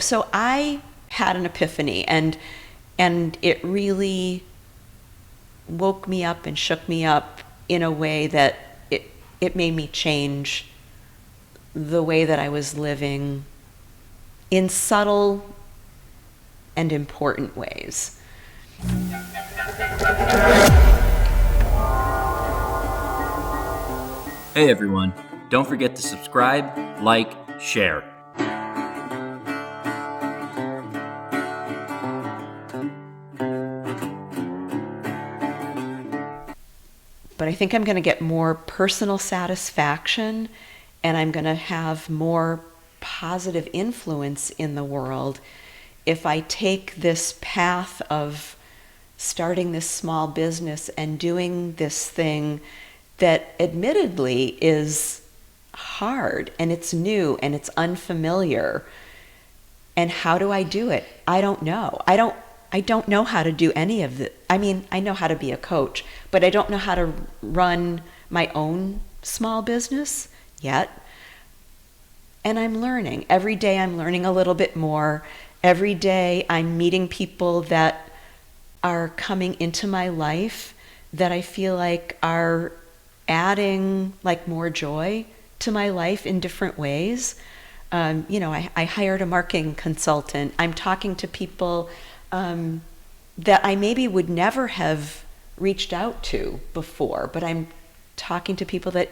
So I had an epiphany, and it really woke me up and shook me up in a way that it made me change the way that I was living in subtle and important ways. Hey everyone, don't forget to subscribe, like, share. But I think I'm going to get more personal satisfaction, and I'm going to have more positive influence in the world if I take this path of starting this small business and doing this thing that admittedly is hard and it's new and it's unfamiliar. And how do I do it? I don't know. I don't know how to do any of it. I mean, I know how to be a coach, but I don't know how to run my own small business yet. And I'm learning. Every day I'm learning a little bit more. Every day I'm meeting people that are coming into my life that I feel like are adding like more joy to my life in different ways. I hired a marketing consultant. I'm talking to people that I maybe would never have reached out to before, but I'm talking to people that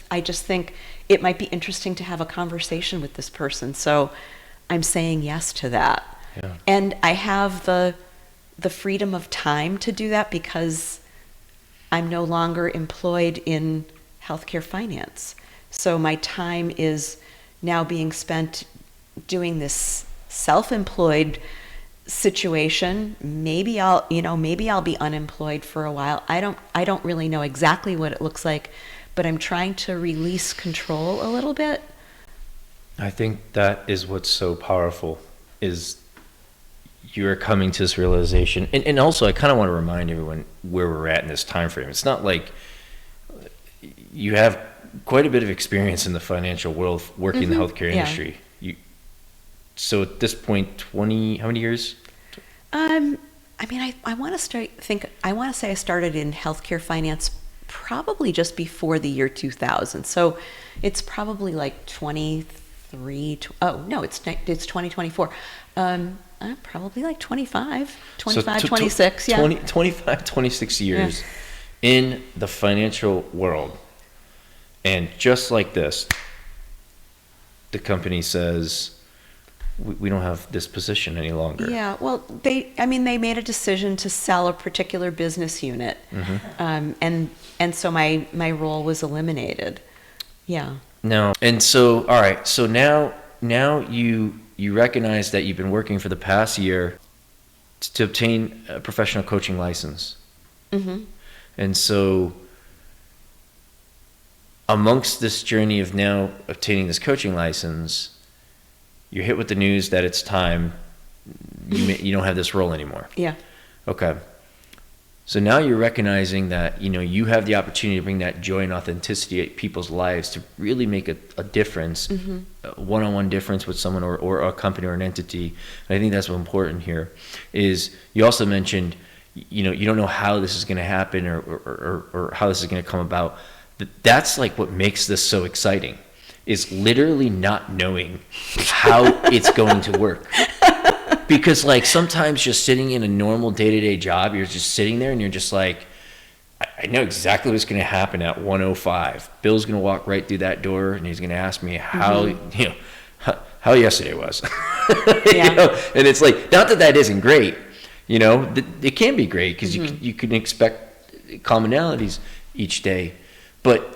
I just think it might be interesting to have a conversation with this person. So I'm saying yes to that. Yeah. And I have the freedom of time to do that because I'm no longer employed in healthcare finance. So my time is now being spent doing this self-employed situation. Maybe I'll be unemployed for a while. I don't really know exactly what it looks like, but I'm trying to release control a little bit. I think that is what's so powerful, is you're coming to this realization. And also I kind of want to remind everyone where we're at in this time frame. It's not like you have quite a bit of experience in the financial world working in the healthcare industry. So at this point, how many years? I want to say I started in healthcare finance probably just before the year 2000. So it's probably like 23. Oh no, it's 2024. Probably like 25, 26. Yeah. 25, 26 years in the financial world. And just like this, the company says, we don't have this position any longer. Yeah, well, they made a decision to sell a particular business unit, and so my role was eliminated. Yeah. No, and so all right, so now you recognize that you've been working for the past year to obtain a professional coaching license, and so amongst this journey of now obtaining this coaching license, you're hit with the news that it's time. You don't have this role anymore. Yeah. Okay. So now you're recognizing that, you have the opportunity to bring that joy and authenticity to people's lives to really make a difference, a one-on-one difference with someone or a company or an entity. And I think that's what's important here. Is you also mentioned, you don't know how this is going to happen or how this is going to come about. That's like what makes this so exciting, is literally not knowing how it's going to work. Because like sometimes just sitting in a normal day-to-day job, you're just sitting there and you're just like, I know exactly what's going to happen at 1:05. Bill's going to walk right through that door and he's going to ask me how yesterday was. Yeah. And it's like, not that isn't great. It can be great because you can expect commonalities each day. But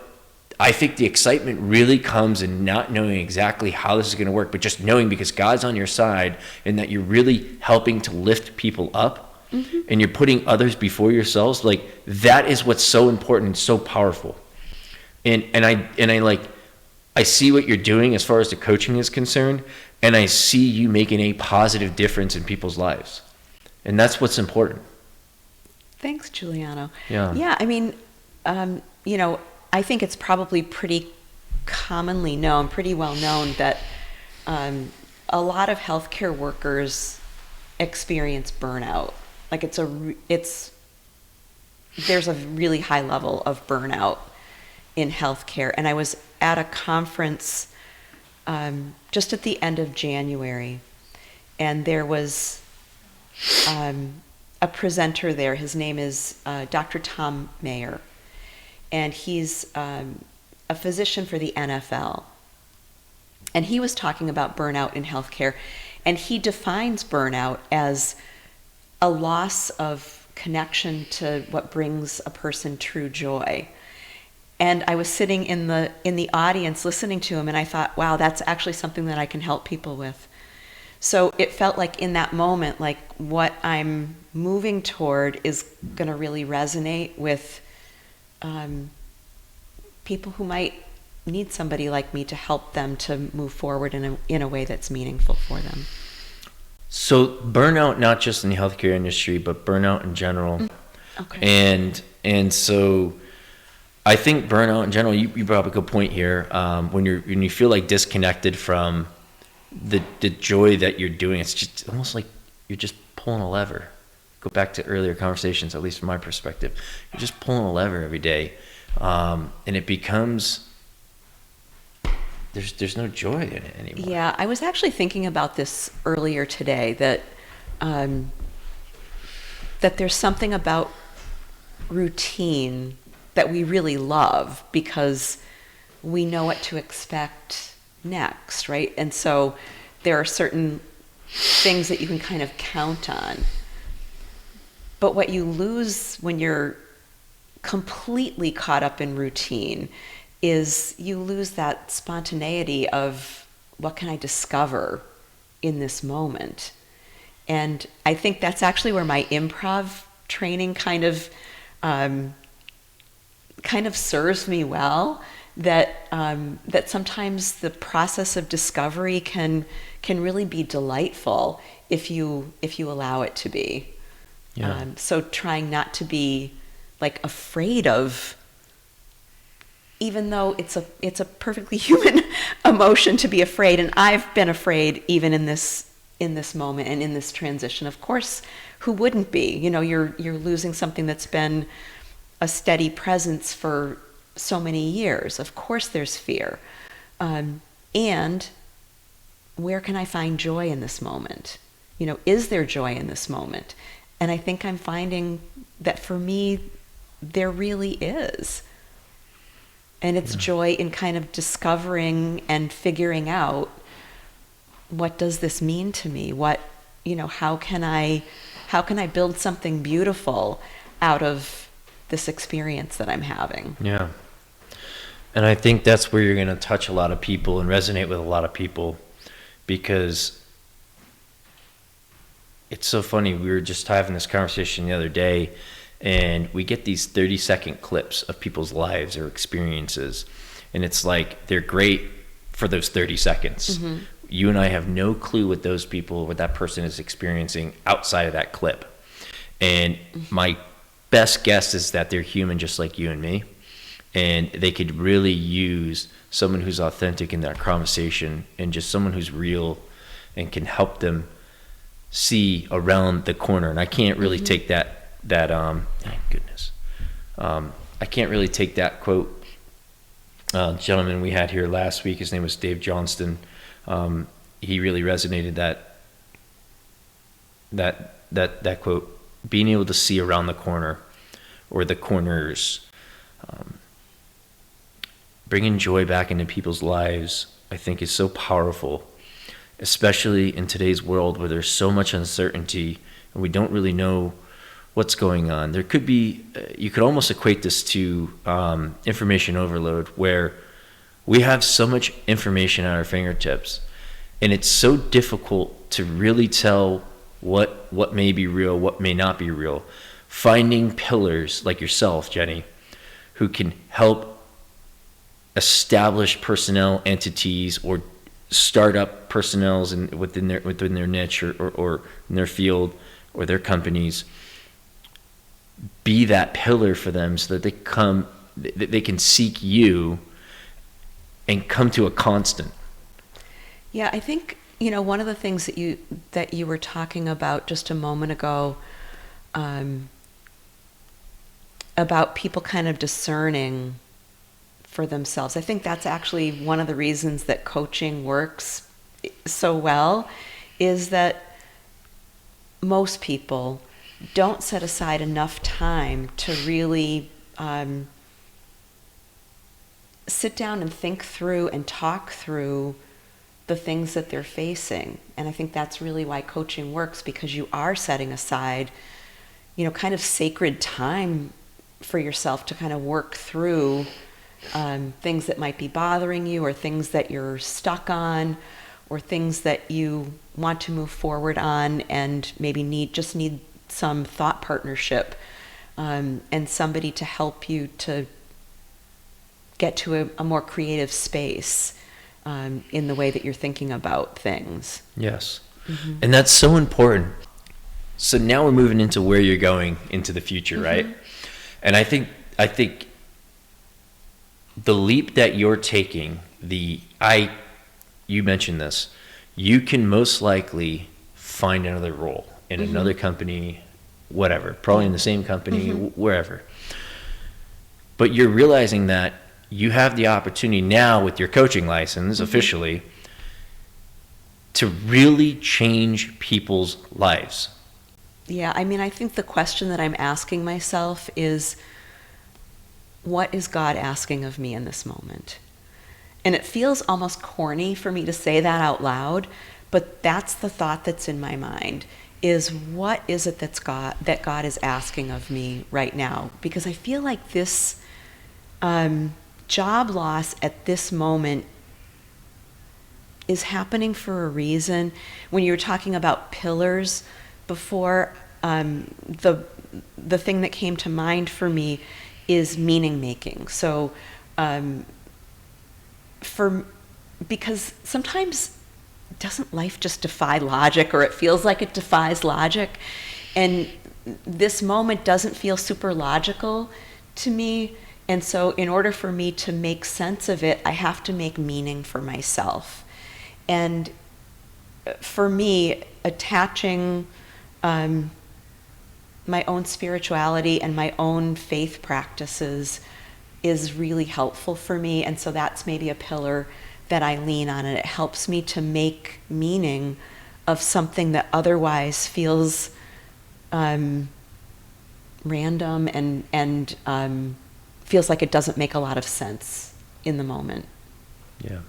I think the excitement really comes in not knowing exactly how this is going to work, but just knowing because God's on your side and that you're really helping to lift people up and you're putting others before yourselves. Like, that is what's so important and so powerful. And I see what you're doing as far as the coaching is concerned, and I see you making a positive difference in people's lives. And that's what's important. Thanks, Giuliano. Yeah. Yeah, I think it's probably pretty commonly known, pretty well known that a lot of healthcare workers experience burnout. Like there's a really high level of burnout in healthcare. And I was at a conference just at the end of January, and there was a presenter there. His name is Dr. Tom Mayer, and he's a physician for the NFL. And he was talking about burnout in healthcare, and he defines burnout as a loss of connection to what brings a person true joy. And I was sitting in the audience listening to him, and I thought, wow, that's actually something that I can help people with. So it felt like in that moment, like what I'm moving toward is going to really resonate with people who might need somebody like me to help them to move forward in a way that's meaningful for them. So burnout, not just in the healthcare industry, but burnout in general. Okay. And so I think burnout in general, you brought up a good point here. When you feel like disconnected from the joy that you're doing, it's just almost like you're just pulling a lever. Go back to earlier conversations, at least from my perspective. You're just pulling a lever every day. And it becomes, there's no joy in it anymore. Yeah, I was actually thinking about this earlier today, that there's something about routine that we really love because we know what to expect next, right? And so there are certain things that you can kind of count on. But what you lose when you're completely caught up in routine is you lose that spontaneity of what can I discover in this moment. And I think that's actually where my improv training kind of serves me well, that sometimes the process of discovery can really be delightful if you allow it to be. Yeah. So trying not to be like afraid of, even though it's a perfectly human emotion to be afraid, and I've been afraid even in this moment and in this transition. Of course, who wouldn't be? You know, you're losing something that's been a steady presence for so many years. Of course there's fear. And where can I find joy in this moment? You know, is there joy in this moment? And I think I'm finding that for me, there really is. And it's joy in kind of discovering and figuring out, what does this mean to me? How can I build something beautiful out of this experience that I'm having? Yeah. And I think that's where you're going to touch a lot of people and resonate with a lot of people, because it's so funny. We were just having this conversation the other day, and we get these 30-second clips of people's lives or experiences, and it's like they're great for those 30 seconds. Mm-hmm. You and I have no clue what that person is experiencing outside of that clip. And my best guess is that they're human just like you and me, and they could really use someone who's authentic in that conversation, and just someone who's real and can help them see around the corner. And I can't really take that thank goodness. I can't really take that quote. Gentleman we had here last week, his name was Dave Johnston. He really resonated that quote, being able to see around the corner or the corners, bringing joy back into people's lives, I think is so powerful, especially in today's world where there's so much uncertainty and we don't really know what's going on. There could be, you could almost equate this to information overload, where we have so much information at our fingertips, and it's so difficult to really tell what may be real, what may not be real. Finding pillars like yourself, Jenny, who can help establish personnel entities or start up personnels within their niche or in their field or their companies, be that pillar for them so that they can seek you and come to a constant. Yeah, I think one of the things that you were talking about just a moment ago, about people kind of discerning for themselves. I think that's actually one of the reasons that coaching works so well, is that most people don't set aside enough time to really sit down and think through and talk through the things that they're facing. And I think that's really why coaching works, because you are setting aside, kind of sacred time for yourself to kind of work through things that might be bothering you, or things that you're stuck on, or things that you want to move forward on and maybe need some thought partnership, and somebody to help you to get to a more creative space in the way that you're thinking about things. Yes. Mm-hmm. And that's so important. So now we're moving into where you're going into the future, mm-hmm. right? And I think the leap that you're taking, you mentioned this, you can most likely find another role in mm-hmm. another company, whatever, probably in the same company, mm-hmm. wherever. But you're realizing that you have the opportunity now with your coaching license mm-hmm. officially to really change people's lives. Yeah, I think the question that I'm asking myself is, what is God asking of me in this moment? And it feels almost corny for me to say that out loud, but that's the thought that's in my mind, is what is it that God is asking of me right now? Because I feel like this job loss at this moment is happening for a reason. When you were talking about pillars before, the thing that came to mind for me is meaning making. So because sometimes doesn't life just defy logic, or it feels like it defies logic, and this moment doesn't feel super logical to me. And so in order for me to make sense of it, I have to make meaning for myself. And for me, attaching my own spirituality and my own faith practices is really helpful for me. And so that's maybe a pillar that I lean on, and it helps me to make meaning of something that otherwise feels random and feels like it doesn't make a lot of sense in the moment. Yeah.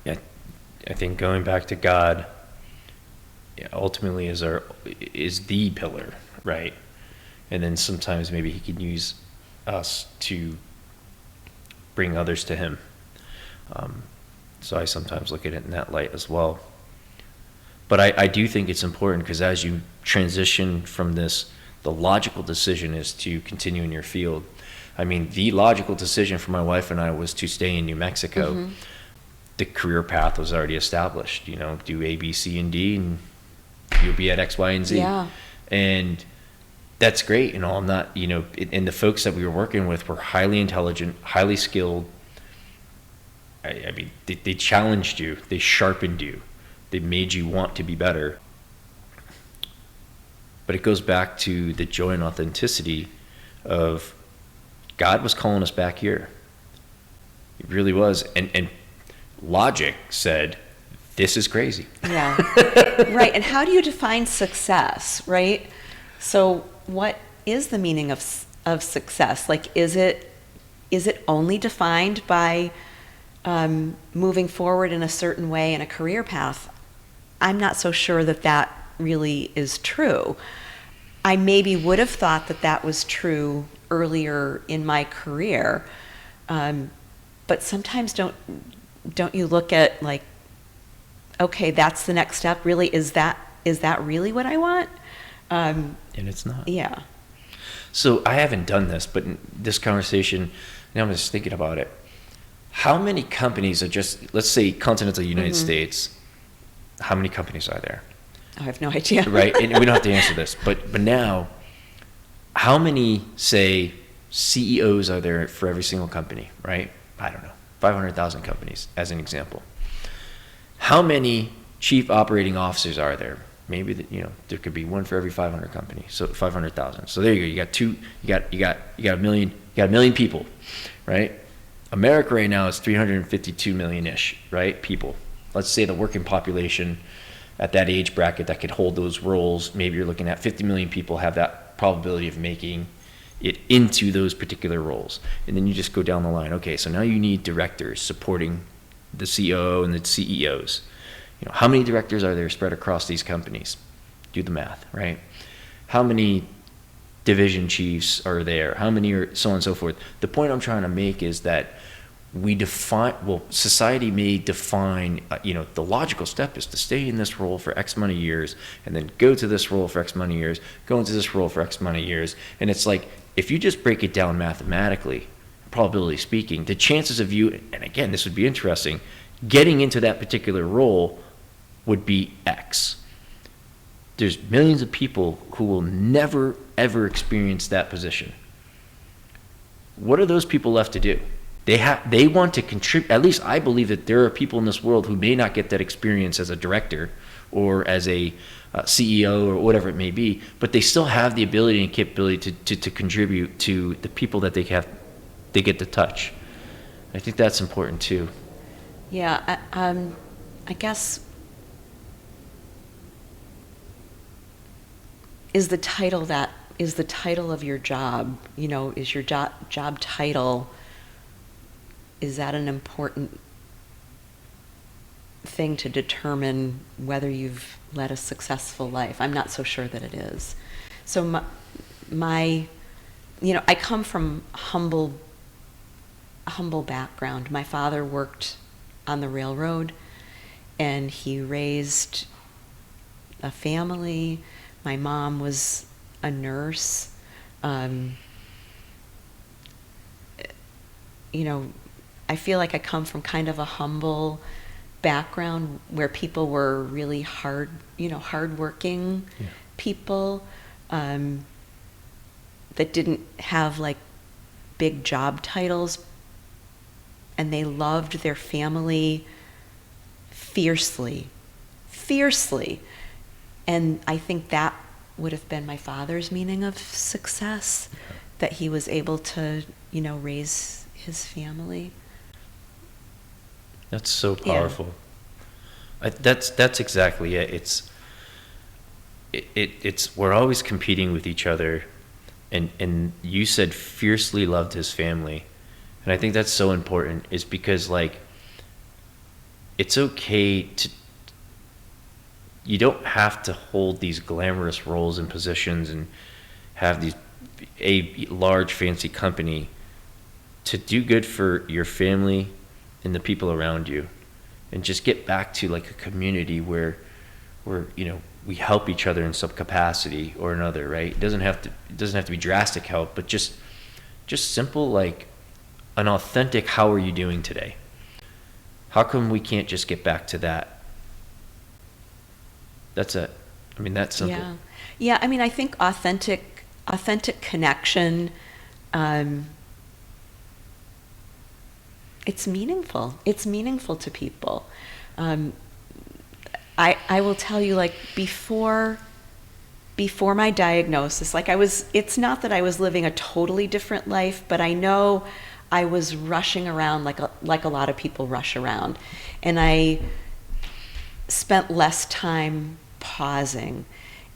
I think going back to God ultimately is the pillar, right? And then sometimes maybe he can use us to bring others to him. So I sometimes look at it in that light as well. But I do think it's important, because as you transition from this, the logical decision is to continue in your field. The logical decision for my wife and I was to stay in New Mexico. Mm-hmm. The career path was already established, do A, B, C, and D, and you'll be at X, Y, and Z. Yeah. And that's great and all. I'm not, and the folks that we were working with were highly intelligent, highly skilled. They challenged you, they sharpened you, they made you want to be better. But it goes back to the joy and authenticity of God was calling us back here. It really was. And logic said, this is crazy. Yeah. Right. And how do you define success, right? So what is the meaning of success? Like, is it only defined by moving forward in a certain way in a career path? I'm not so sure that really is true. I maybe would have thought that was true earlier in my career, but sometimes don't you look at, like, okay, that's the next step. Really, is that really what I want? And it's not. Yeah. So I haven't done this, but in this conversation, now I'm just thinking about it. How many companies are just, let's say, continental United mm-hmm. States, how many companies are there? I have no idea. Right, and we don't have to answer this, but now, how many, say, CEOs are there for every single company, right? I don't know, 500,000 companies, as an example. how many chief operating officers are there? Maybe there could be one for every 500 companies, so 500,000. So there you go. You got a million people, right? America right now is 352 million-ish, right? People. Let's say the working population at that age bracket that could hold those roles, maybe you're looking at 50 million people have that probability of making it into those particular roles. And then you just go down the line. Okay, so now you need directors supporting the COO and the CEOs. How many directors are there spread across these companies? Do the math, right? How many division chiefs are there? How many are so on and so forth? The point I'm trying to make is that society may define, the logical step is to stay in this role for X amount of years, and then go to this role for X amount of years, go into this role for X amount of years. And it's like, if you just break it down mathematically, probability speaking, the chances of you, and again, this would be interesting, getting into that particular role would be X. There's millions of people who will never, ever experience that position. What are those people left to do? They want to contribute. At least I believe that there are people in this world who may not get that experience as a director or as a CEO or whatever it may be, but they still have the ability and capability to contribute to the people that they get to touch. I think that's important too. Yeah, I guess, is the title of your job, is your job title, is that an important thing to determine whether you've led a successful life? I'm not so sure that it is. So I come from a humble background. My father worked on the railroad, and he raised a family. My mom was a nurse. I feel like I come from kind of a humble background where people were really hardworking people that didn't have like big job titles, and they loved their family fiercely. And I think that would have been my father's meaning of success, that he was able to, raise his family. That's so powerful. Yeah. That's exactly it. It's we're always competing with each other, and you said fiercely loved his family, and I think that's so important, is because it's okay to. You don't have to hold these glamorous roles and positions and have a large fancy company to do good for your family and the people around you, and just get back to like a community where we help each other in some capacity or another, right? It doesn't have to be drastic help, but just simple, like an authentic, how are you doing today? How come we can't just get back to that? That's it. I mean, that's simple. Yeah. I mean, I think authentic connection, it's meaningful. It's meaningful to people. I will tell you, like, before my diagnosis, it's not that I was living a totally different life, but I know I was rushing around like a lot of people rush around. And I spent less time pausing.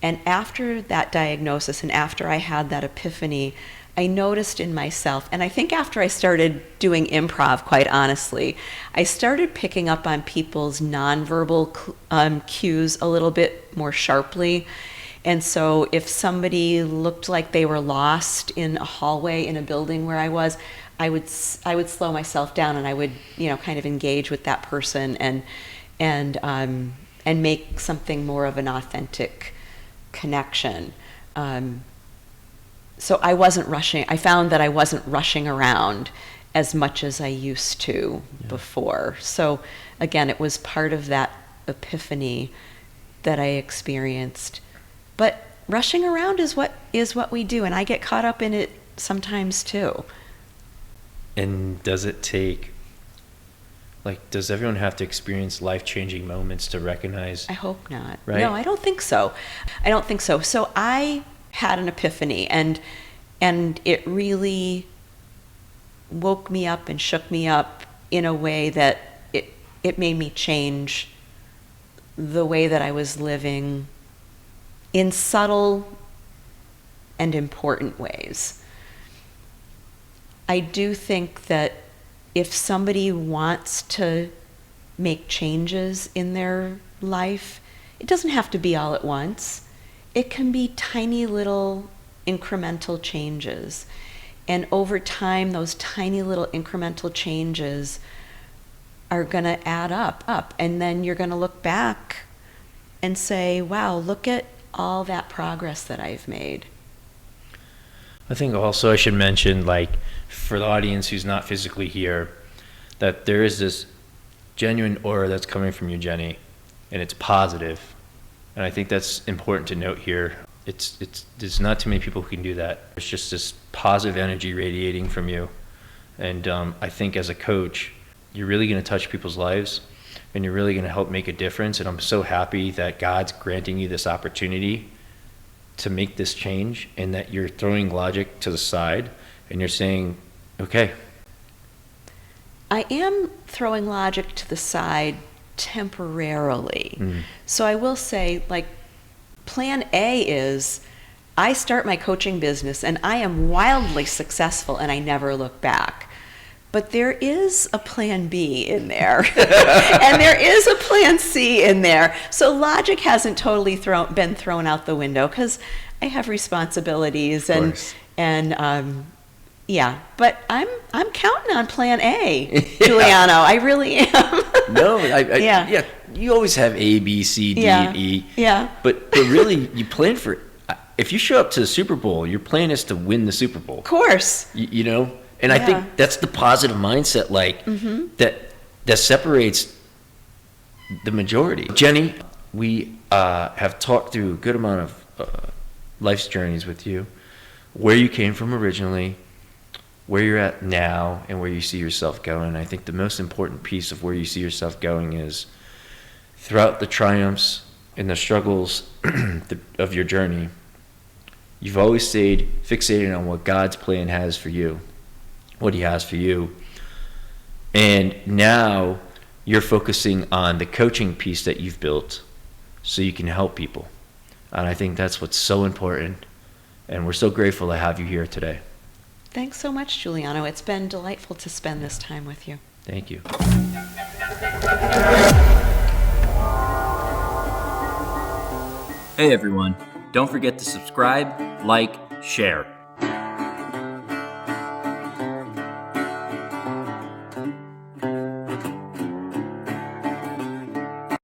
And after that diagnosis and after I had that epiphany, I noticed in myself, and I think after I started doing improv, quite honestly, I started picking up on people's nonverbal cues a little bit more sharply. And so if somebody looked like they were lost in a hallway in a building where I would slow myself down, and I would, kind of engage with that person and make something more of an authentic connection. So I wasn't rushing. I found that I wasn't rushing around as much as I used to before. So again, it was part of that epiphany that I experienced. But rushing around is what we do, and I get caught up in it sometimes too. And does it take Like, does everyone have to experience life-changing moments to recognize? I hope not. Right? No, I don't think so. I don't think so. So I had an epiphany, and it really woke me up and shook me up in a way that it made me change the way that I was living in subtle and important ways. I do think that if somebody wants to make changes in their life, it doesn't have to be all at once. It can be tiny little incremental changes. And over time, those tiny little incremental changes are going to add up. And then you're going to look back and say, wow, look at all that progress that I've made. I think also I should mention, like, for the audience who's not physically here, that there is this genuine aura that's coming from you, Jenny, and it's positive. And I think that's important to note here. There's not too many people who can do that. It's just this positive energy radiating from you. And I think as a coach, you're really going to touch people's lives, and you're really going to help make a difference. And I'm so happy that God's granting you this opportunity to make this change, and that you're throwing logic to the side and you're saying, okay. I am throwing logic to the side temporarily. So I will say, like, plan A is I start my coaching business and I am wildly successful and I never look back. But there is a plan B in there. And there is a plan C in there. So logic hasn't totally been thrown out the window, because I have responsibilities yeah. But I'm counting on plan A, Giuliano. I really am. No, yeah. You always have A, B, C, D, and E. Yeah. But really, you plan for. If you show up to the Super Bowl, your plan is to win the Super Bowl. Of course. You know. And I think that's the positive mindset, like, that separates the majority. Jenny, we have talked through a good amount of life's journeys with you, where you came from originally, where you're at now, and where you see yourself going. I think the most important piece of where you see yourself going is throughout the triumphs and the struggles of your journey, you've always stayed fixated on what God's plan has for you. What he has for you. And now you're focusing on the coaching piece that you've built so you can help people. And I think that's what's so important. And we're so grateful to have you here today. Thanks so much, Giuliano. It's been delightful to spend this time with you. Thank you. Hey everyone, don't forget to subscribe, like, share.